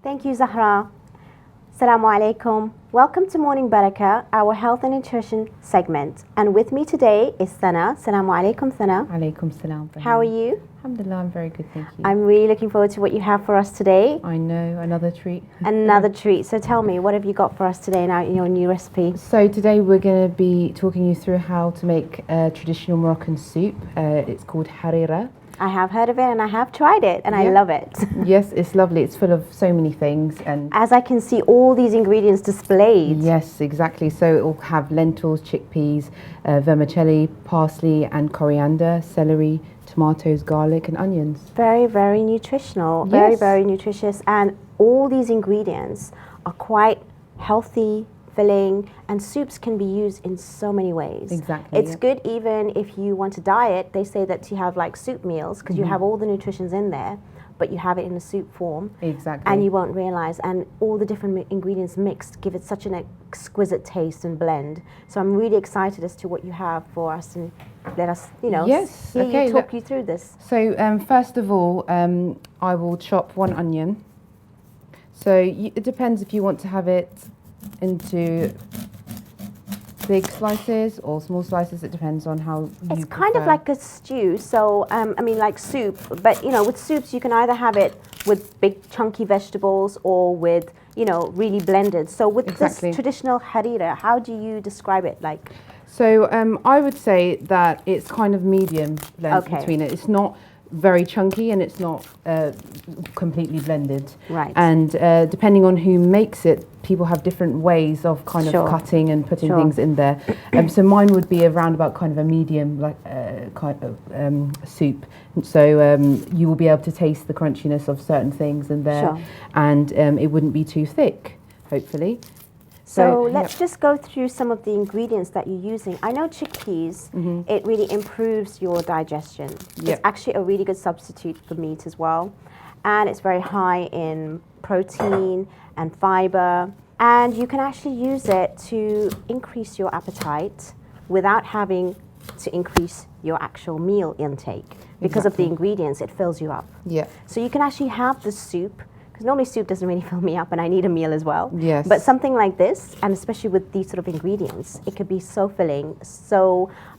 Thank you, Zahra. Assalamu alaikum. Welcome to Morning Baraka, our health and nutrition segment. And with me today is Sana. Assalamu alaikum, Sana. Alaikum salam. How are you? Alhamdulillah, I'm very good, thank you. I'm really looking forward to what you have for us today. I know, another treat. Another treat. So tell me, what have you got for us today now in your new recipe? So today we're going to be talking you through how to make a traditional Moroccan soup. It's called Harira. I have heard of it and I have tried it and I love it. Yes, it's lovely. It's full of so many things. And as I can see all these ingredients displayed. Yes, exactly. So it will have lentils, chickpeas, vermicelli, parsley and coriander, celery, tomatoes, garlic and onions. Very, very nutritional. Yes. Very, very nutritious. And all these ingredients are quite healthy, filling, and soups can be used in so many ways. Exactly. It's good even if you want to diet. They say that you have like soup meals because you have all the nutritions in there, but you have it in a soup form. Exactly. And you won't realize, and all the different ingredients mixed give it such an exquisite taste and blend. So I'm really excited as to what you have for us, and let us, Yes. hear Okay, you talk you through this. So first of all, I will chop one onion. So it depends if you want to have it into big slices or small slices. It depends on how you It's kind of like a stew, so I mean like soup, but with soups you can either have it with big chunky vegetables or with really blended. So with this traditional harira, how do you describe it like? So I would say that it's kind of medium blend between it. It's not very chunky and it's not completely blended. Right. And depending on who makes it, people have different ways of kind of cutting and putting things in there. So mine would be around about kind of a medium kind of soup. So you will be able to taste the crunchiness of certain things in there, and it wouldn't be too thick, hopefully. So let's just go through some of the ingredients that you're using. I know chickpeas, it really improves your digestion. It's actually a really good substitute for meat as well. And it's very high in protein and fiber. And you can actually use it to increase your appetite without having to increase your actual meal intake. Because of the ingredients, it fills you up. Yeah. So you can actually have the soup, because normally soup doesn't really fill me up and I need a meal as well. Yes. But something like this, and especially with these sort of ingredients, it could be so filling.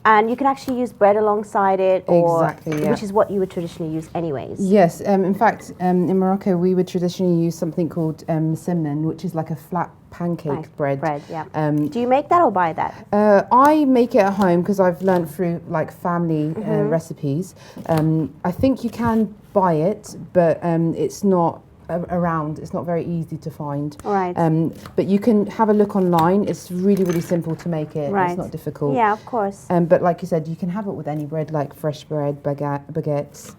And you can actually use bread alongside it, which is what you would traditionally use anyways. Yes, in fact, in Morocco we would traditionally use something called simnan, which is like a flat pancake bread. Do you make that or buy that? I make it at home because I've learned through like family recipes. I think you can buy it, but it's not around. It's not very easy to find. Right. But you can have a look online. It's really, really simple to make it. Right. It's not difficult. Yeah, of course. But like you said, you can have it with any bread, like fresh bread, baguettes.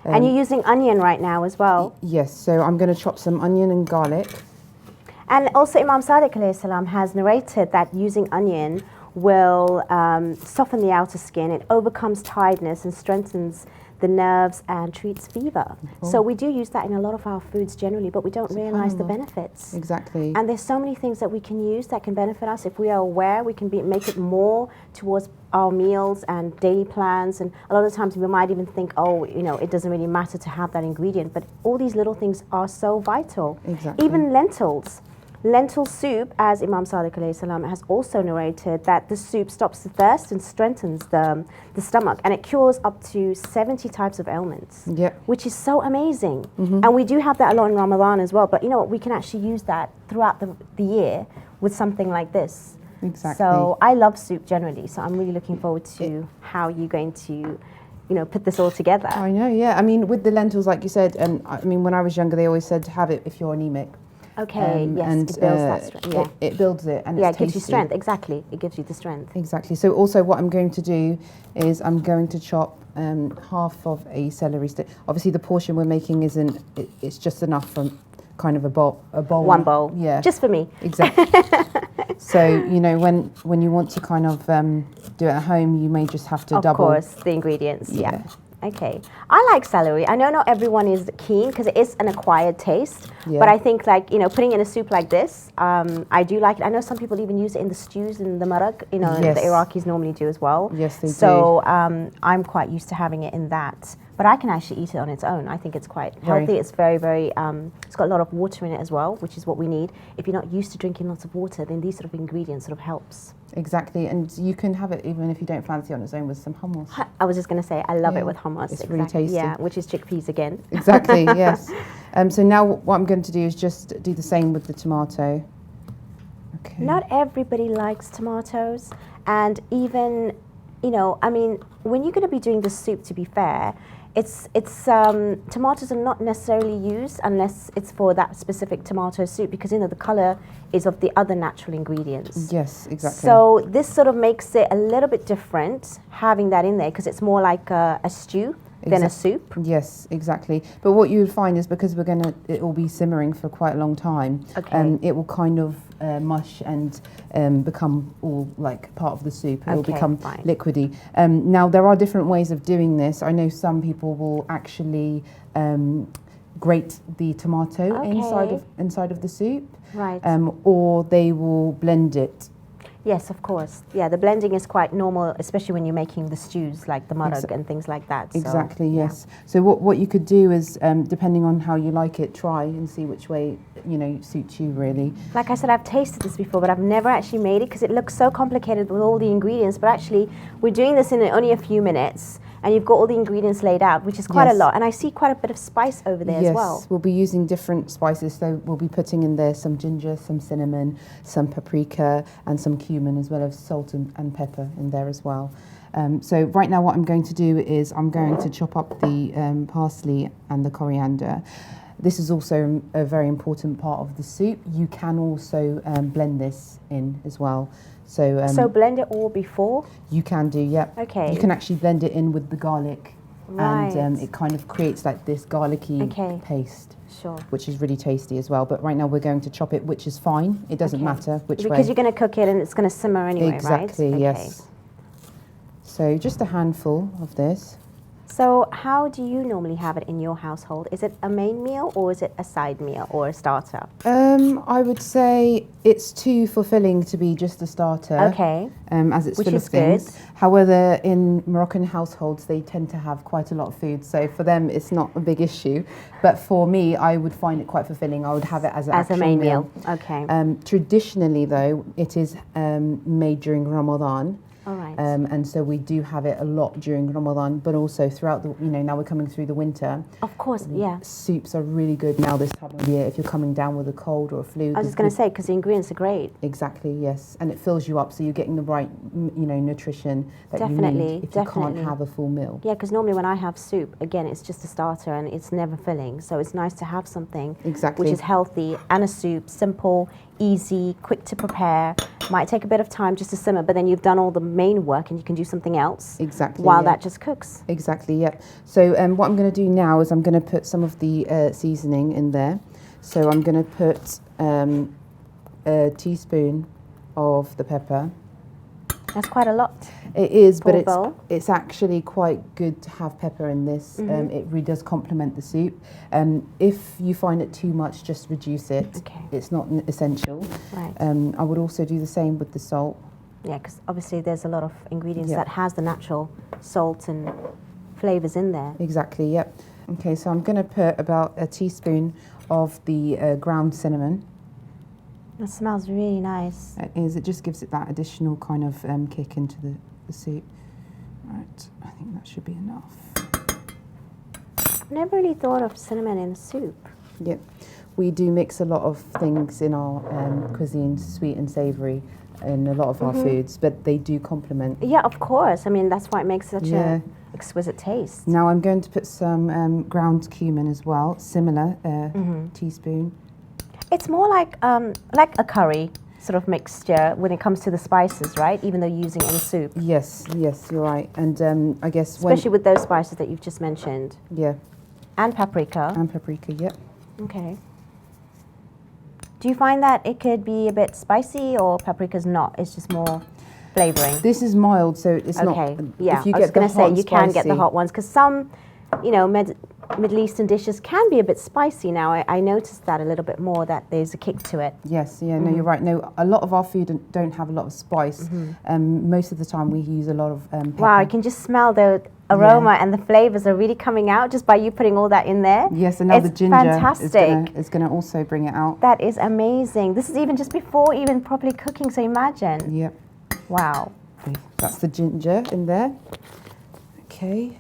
And you're using onion right now as well. Yes. So I'm going to chop some onion and garlic. And also Imam Sadiq alayhi salam has narrated that using onion will soften the outer skin. It overcomes tiredness and strengthens the nerves and treats fever. So we do use that in a lot of our foods generally, but we don't realize the benefits. Exactly. And there's so many things that we can use that can benefit us. If we are aware, we can make it more towards our meals and daily plans. And a lot of times we might even think, it doesn't really matter to have that ingredient, but all these little things are so vital. Exactly. Even lentils. Lentil soup, as Imam Sadiq alayhi salam has also narrated, that the soup stops the thirst and strengthens the stomach, and it cures up to 70 types of ailments, which is so amazing. And we do have that a lot in Ramadan as well, but you know what, we can actually use that throughout the year with something like this. Exactly. So I love soup generally, so I'm really looking forward to how you're going to put this all together. I know, yeah. I mean, with the lentils, like you said, I mean, when I was younger, they always said to have it if you're anemic. Okay, yes, and, it builds that strength. It builds it, and it gives you strength, exactly. It gives you the strength. Exactly. So also what I'm going to do is I'm going to chop half of a celery stick. Obviously the portion we're making it's just enough for kind of a bowl. One bowl. Yeah. Just for me. Exactly. So, when you want to kind of do it at home, you may just have to double. Of course, the ingredients, yeah. Okay. I like celery. I know not everyone is keen because it is an acquired taste. Yeah. But I think putting in a soup like this, I do like it. I know some people even use it in the stews and the maraq, the Iraqis normally do as well. Yes, they do. So I'm quite used to having it in that. But I can actually eat it on its own. I think it's quite healthy. It's very, it's got a lot of water in it as well, which is what we need. If you're not used to drinking lots of water, then these sort of ingredients sort of helps. Exactly, and you can have it even if you don't fancy it on its own with some hummus. I was just going to say, I love it with hummus. It's really tasty. Yeah, which is chickpeas again. Exactly, yes. So now what I'm going to do is just do the same with the tomato. Okay. Not everybody likes tomatoes, and even, you know, I mean, when you're going to be doing the soup, to be fair, tomatoes are not necessarily used unless it's for that specific tomato soup, because you know the color is of the other natural ingredients. Yes, exactly. So this sort of makes it a little bit different having that in there, because it's more like a stew than a soup. Yes, exactly. But what you would find is, because it will be simmering for quite a long time, it will kind of mush and become all like part of the soup. It will become liquidy. Now there are different ways of doing this. I know some people will actually grate the tomato inside of the soup, right? Or they will blend it. Yes, of course. Yeah, the blending is quite normal, especially when you're making the stews like the marag and things like that. Exactly, so, yes. So what you could do is, depending on how you like it, try and see which way, you know, suits you really. Like I said, I've tasted this before, but I've never actually made it because it looks so complicated with all the ingredients. But actually, we're doing this in only a few minutes, and you've got all the ingredients laid out, which is quite a lot. And I see quite a bit of spice over there as well. Yes, we'll be using different spices. So we'll be putting in there some ginger, some cinnamon, some paprika, and some cumin, as well as salt and pepper in there as well. So right now what I'm going to do is I'm going to chop up the parsley and the coriander. This is also a very important part of the soup. You can also blend this in as well. So blend it all before? You can do, yeah. Okay. You can actually blend it in with the garlic. Right. And it kind of creates like this garlicky paste. Sure. Which is really tasty as well. But right now we're going to chop it, which is fine. It doesn't matter which way. Because you're going to cook it and it's going to simmer anyway, right? Exactly, yes. So just a handful of this. So how do you normally have it in your household? Is it a main meal or is it a side meal or a starter? I would say it's too fulfilling to be just a starter. Okay. As it's full of things. Good. However, in Moroccan households, they tend to have quite a lot of food. So for them, it's not a big issue. But for me, I would find it quite fulfilling. I would have it as a main meal. Okay. Traditionally, though, it is made during Ramadan. All right. And so we do have it a lot during Ramadan, but also throughout the, you know, now we're coming through the winter. Of course, yeah. Soups are really good now this time of year if you're coming down with a cold or a flu. I was just going to say, because the ingredients are great. Exactly, yes. And it fills you up, so you're getting the right, you know, nutrition that you need if you can't have a full meal. Yeah, because normally when I have soup, again, it's just a starter and it's never filling. So it's nice to have something which is healthy and a soup, simple, easy, quick to prepare. Might take a bit of time just to simmer, but then you've done all the main work and you can do something else while that just cooks. Exactly, yeah. So what I'm going to do now is I'm going to put some of the seasoning in there. So I'm going to put a teaspoon of the pepper. That's quite a lot. It is, but it's actually quite good to have pepper in this. It really does complement the soup. If you find it too much, just reduce it. Okay. It's not essential. Right. I would also do the same with the salt. Yeah, because obviously there's a lot of ingredients that has the natural salt and flavours in there. Exactly, yep. Okay, so I'm going to put about a teaspoon of the ground cinnamon. That smells really nice. It is. It just gives it that additional kind of kick into the soup. Right, I think that should be enough. I've never really thought of cinnamon in soup. Yep. We do mix a lot of things in our cuisine, sweet and savoury, in a lot of our foods, but they do complement. Yeah, of course. I mean, that's why it makes such a exquisite taste. Now I'm going to put some ground cumin as well, similar teaspoon. It's more like a curry sort of mixture when it comes to the spices, right? Even though you're using it in soup. Yes, yes, you're right. And I guess especially with those spices that you've just mentioned. Yeah. And paprika. And paprika, yep. Okay. Do you find that it could be a bit spicy, or paprika's not? It's just more flavouring. This is mild, so it's not. Okay. Yeah. I was going to say you can get the hot ones because some, you know, Middle Eastern dishes can be a bit spicy now. I noticed that a little bit more, that there's a kick to it. Yes, yeah, no, you're right. No, a lot of our food don't have a lot of spice. Most of the time we use a lot of pepper. Wow, I can just smell the aroma and the flavors are really coming out just by you putting all that in there. Yes, and now the ginger fantastic. is going to also bring it out. That is amazing. This is even just before even properly cooking, so imagine. Yep. Wow. That's the ginger in there. Okay.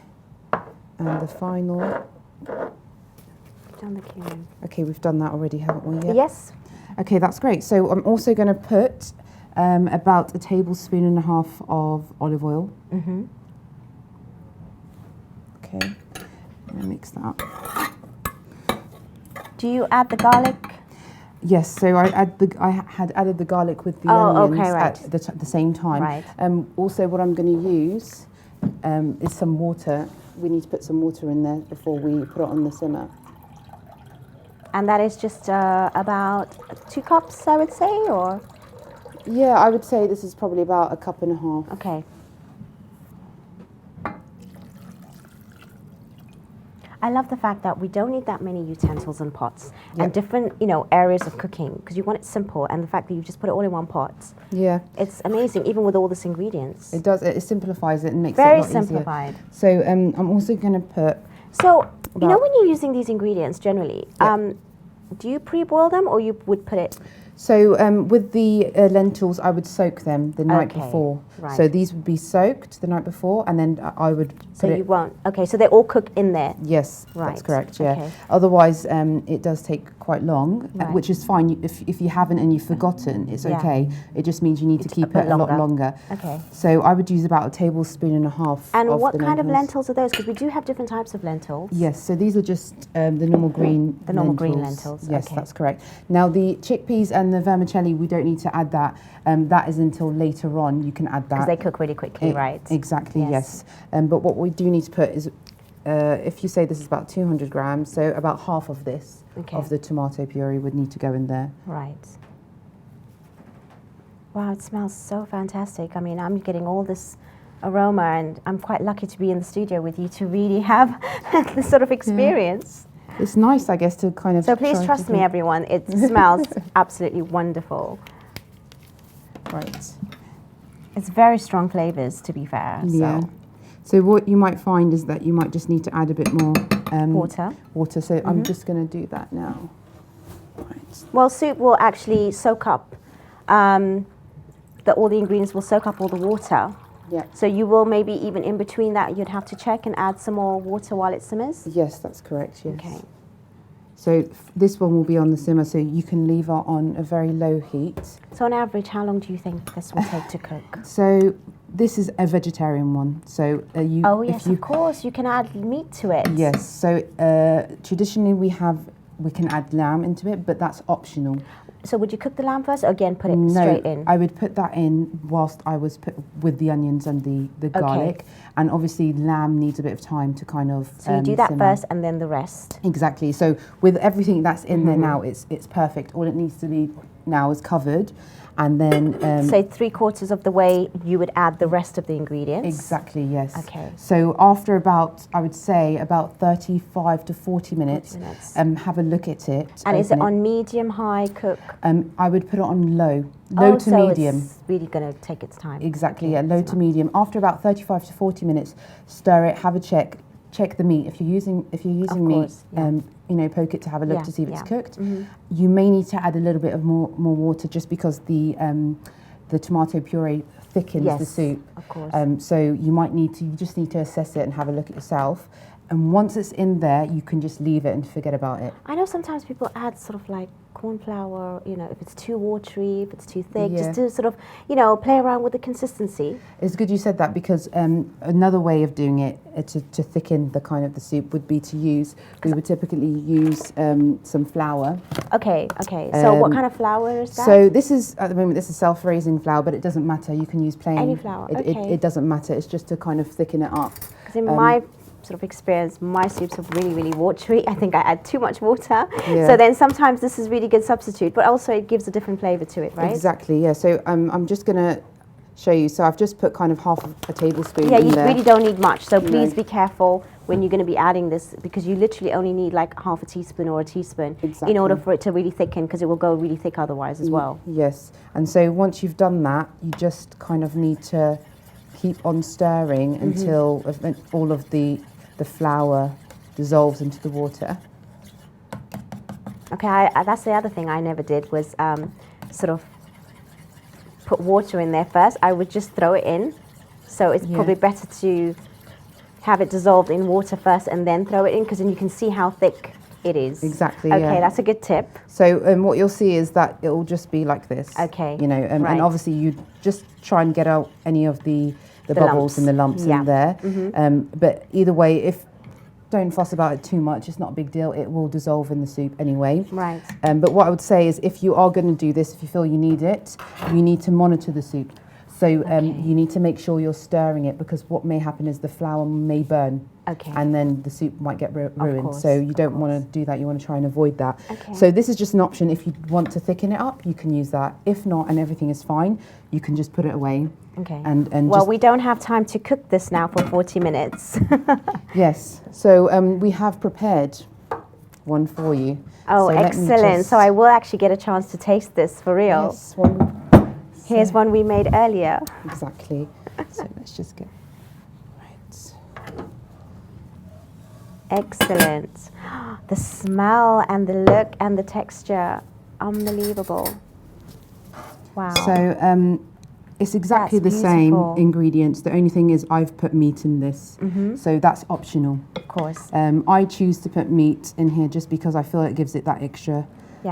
And the final. Done the cumin. Okay, we've done that already, haven't we? Yep. Yes. Okay, that's great. So I'm also going to put about 1.5 tablespoons of olive oil. Okay, I'm going to mix that up. Do you add the garlic? Yes, so I had added the garlic with the onions at the same time. Right. Also, what I'm going to use is some water. We need to put some water in there before we put it on the simmer. And that is just about 2 cups, I would say, or? Yeah, I would say this is probably about 1.5 cups. Okay. I love the fact that we don't need that many utensils and pots and different, areas of cooking, because you want it simple, and the fact that you just put it all in one pot. Yeah. It's amazing, even with all these ingredients. It does, it simplifies it and makes Very it a lot simplified. easier. So I'm also going to put... So, when you're using these ingredients generally, do you pre-boil them or you would put it... So with the lentils, I would soak them the night before. Right. So these would be soaked the night before, and then I would So you won't... Okay, so they all cook in there? Yes, right. That's correct, yeah. Okay. Otherwise, it does take quite long, which is fine. If you haven't and you've forgotten, it's okay. It just means you need to keep it a lot longer. Okay. So I would use about 1.5 tablespoons And of what the kind lentils. of lentils are those? Because we do have different types of lentils. Yes, so these are just the normal green The normal green lentils, Yes, that's correct. Now the chickpeas and the vermicelli, we don't need to add that. That is until later on. You can add that. Because they cook really quickly, right? Exactly, yes. But what we do need to put is, if you say this is about 200 grams, so about half of this, of the tomato puree would need to go in there. Right. Wow, it smells so fantastic. I mean, I'm getting all this aroma, and I'm quite lucky to be in the studio with you to really have this sort of experience. Yeah. It's nice, I guess, to kind of... So please trust me, everyone. It smells absolutely wonderful. Right. It's very strong flavors, to be fair. Yeah. So what you might find is that you might just need to add a bit more water. Water. So I'm just going to do that now. Right. Well, soup will actually soak up, all the ingredients will soak up all the water. Yeah. So you will maybe even in between that, you'd have to check and add some more water while it simmers? Yes, that's correct, yes. Okay. So this one will be on the simmer, so you can leave it on a very low heat. So on average, how long do you think this will take to cook? So this is a vegetarian one. So you... Oh yes, of course, you can add meat to it. Yes, so traditionally we can add lamb into it, but that's optional. So would you cook the lamb first, or again put it straight in? I would put that in whilst I was with the onions and the garlic. And obviously lamb needs a bit of time to kind of So you do that simmer. first and then the rest? Exactly. So with everything that's in there now, it's perfect. All it needs to be now is covered. And then... so 3/4 of the way you would add the rest of the ingredients? Exactly, yes. Okay. So after about, I would say, about 35 to 40 minutes, have a look at it. And is it on medium, high cook? I would put it on low to medium. It's really going to take its time. Exactly, yeah, low to medium. After about 35 to 40 minutes, stir it, have a check the meat. If you're using meat, poke it to have a look to see if it's cooked. You may need to add a little bit of more water just because the tomato puree thickens the soup. Of course. So you just need to assess it and have a look at yourself. And once it's in there, you can just leave it and forget about it. I know sometimes people add sort of like corn flour, if it's too watery, if it's too thick, just to sort of, play around with the consistency. It's good you said that, because another way of doing it to thicken the kind of the soup would be to use, we would typically use some flour. Okay. So what kind of flour is that? So this is, at the moment, this is self-raising flour, but it doesn't matter. You can use plain. Any flour, It doesn't matter. It's just to kind of thicken it up. Because in my sort of experience, my soups are really, really watery. I think I add too much water. So then sometimes this is really good substitute, but also it gives a different flavour to it, right? Exactly, yeah. So I'm just going to show you. So I've just put kind of half a tablespoon in there. Yeah, you there. really don't need much, so please be careful when you're going to be adding this, because you literally only need like half a teaspoon or a teaspoon in order for it to really thicken, because it will go really thick otherwise as well. Yes, and so once you've done that, you just kind of need to keep on stirring until all of the flour dissolves into the water. Okay, that's the other thing I never did, was sort of put water in there first. I would just throw it in. So it's probably better to have it dissolved in water first and then throw it in, because then you can see how thick it is. Exactly. Okay, that's a good tip. So what you'll see is that it will just be like this. Okay. You know, and obviously you just try and get out any of the bubbles and the lumps in there. But either way, don't fuss about it too much. It's not a big deal. It will dissolve in the soup anyway. Right. But what I would say is, if you are going to do this, if you feel you need it, you need to monitor the soup. So you need to make sure you're stirring it, because what may happen is the flour may burn. Okay. And then the soup might get ruined. Course, so you don't want to do that. You want to try and avoid that. Okay. So this is just an option. If you want to thicken it up, you can use that. If not, and everything is fine, you can just put it away. Okay. And well, we don't have time to cook this now for 40 minutes. Yes. So we have prepared one for you. Oh, so excellent. So I will actually get a chance to taste this for real. Yes, Here's one we made earlier. Exactly. So let's just get right. Excellent. The smell and the look and the texture, unbelievable. Wow. So it's exactly the same ingredients. The only thing is I've put meat in this. So that's optional. Of course. I choose to put meat in here just because I feel it gives it that extra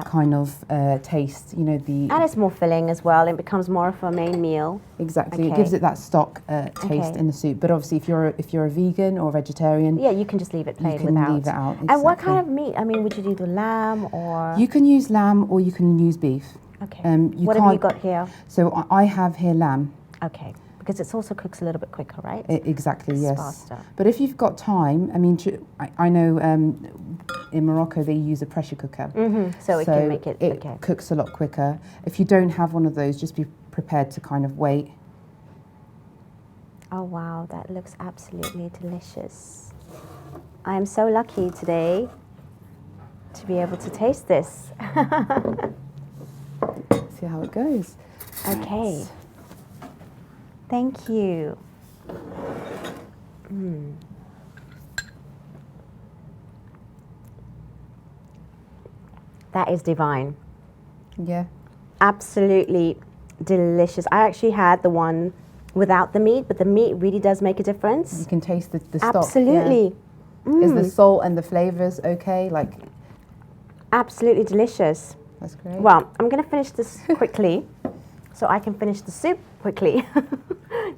kind of taste, you know, and it's more filling as well. It becomes more of a main meal. Exactly. Okay. It gives it that stock taste in the soup. But obviously, if you're a vegan or vegetarian, you can just leave it plain without. You can leave it out. Exactly. And what kind of meat? I mean, would you do the lamb or? You can use lamb or you can use beef. Okay. What have you got here? So I have here lamb. Okay. Because it also cooks a little bit quicker, right? Exactly, yes. Faster. But if you've got time, I mean, I know in Morocco they use a pressure cooker. So it can make it, it cooks a lot quicker. If you don't have one of those, just be prepared to kind of wait. Oh wow, that looks absolutely delicious. I am so lucky today to be able to taste this. See how it goes. Okay. Right. Thank you. That is divine. Yeah. Absolutely delicious. I actually had the one without the meat, but the meat really does make a difference. You can taste the stock. Absolutely. Yeah. Is the salt and the flavors okay? Like. Absolutely delicious. That's great. Well, I'm going to finish this quickly so I can finish the soup quickly.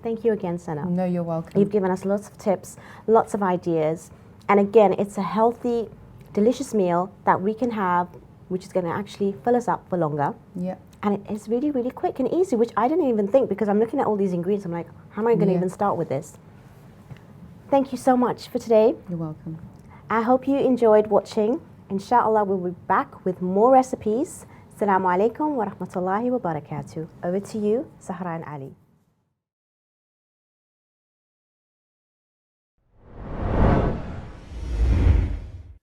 Thank you again, Sana. No, you're welcome. You've given us lots of tips, lots of ideas. And again, it's a healthy, delicious meal that we can have, which is going to actually fill us up for longer. Yeah. And it is really, really quick and easy, which I didn't even think, because I'm looking at all these ingredients. I'm like, how am I going to even start with this? Thank you so much for today. You're welcome. I hope you enjoyed watching. Inshallah, we'll be back with more recipes. Assalamu alaikum wa rahmatullahi wa barakatuh. Over to you, Zahra and Ali.